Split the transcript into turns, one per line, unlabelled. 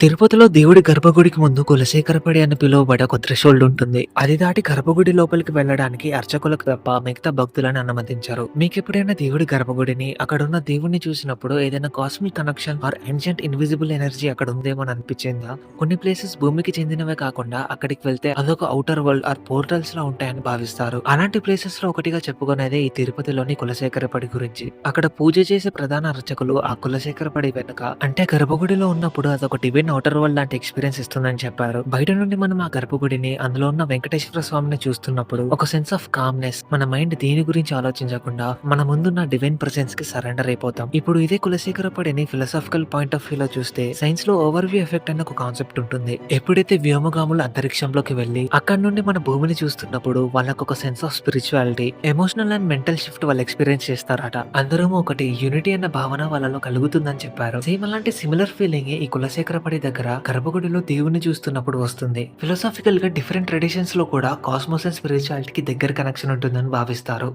తిరుపతిలో దేవుడి గర్భగుడికి ముందు కులశేఖరపడి అని పిలువబడే ఒక థ్రెషోల్డ్ ఉంటుంది. అది దాటి గర్భగుడి లోపలికి వెళ్ళడానికి అర్చకులకు తప్ప మిగతా భక్తులను అనుమతించరు. మీకెప్పుడైనా దేవుడి గర్భగుడిని, అక్కడున్న దేవుడిని చూసినప్పుడు ఏదైనా cosmic connection or ancient invisible energy అక్కడ ఉందేమో అని అనిపించిందా? కొన్ని ప్లేసెస్ భూమికి చెందినవే కాకుండా అక్కడికి వెళ్తే అదొక ఔటర్ వరల్డ్ ఆర్ పోర్టల్స్ లా ఉంటాయని భావిస్తారు. అలాంటి ప్లేసెస్ లో ఒకటిగా చెప్పుకునేదే ఈ తిరుపతిలోని కులశేఖరపడి గురించి. అక్కడ పూజ చేసే ప్రధాన అర్చకులు ఆ కులశేఖరపడి వెనుక అంటే గర్భగుడిలో ఉన్నప్పుడు అదొక డివైన్ ఔటర్ వరల్డ్ లాంటి ఎక్స్పీరియన్స్ ఇస్తుందని చెప్పారు. బయట నుండి మనం ఆ గర్భగుడిని, అందులో ఉన్న వెంకటేశ్వర స్వామిని చూస్తున్నప్పుడు ఒక సెన్స్ ఆఫ్ కామ్నెస్, మన మైండ్ దీని గురించి ఆలోచించకుండా మన ముందున్న డివైన్ ప్రెసెన్స్ కి సరెండర్ అయిపోతాం. ఇప్పుడు ఇదే కులశేఖరపడిని ఫిలాసాఫికల్ పాయింట్ ఆఫ్ వ్యూ లో చూస్తే సైన్స్ లో ఓవర్ వ్యూ ఎఫెక్ట్ అనే ఒక కాన్సెప్ట్ ఉంటుంది. ఎప్పుడైతే వ్యోమగాములు అంతరిక్షంలోకి వెళ్లి అక్కడ నుండి మన భూమిని చూస్తున్నప్పుడు వాళ్ళకు ఒక sense of spirituality, emotional and mental shift వాళ్ళు ఎక్స్పీరియన్స్ చేస్తారట. అందరూ ఒకటి యూనిటీ అన్న భావన వాళ్ళలో కలుగుతుందని చెప్పారు. సేమ్ అలాంటి సిమిలర్ ఫీలింగ్ ఈ కులశేఖరపడి దగ్గర గర్భగుడిలో దేవుణ్ణి చూస్తున్నప్పుడు వస్తుంది. ఫిలాసాఫికల్ గా డిఫరెంట్ ట్రెడిషన్స్ లో కూడా కాస్మోస్ అండ్ స్పిరిచువాలిటీకి దగ్గర కనెక్షన్ ఉంటుందని భావిస్తారు.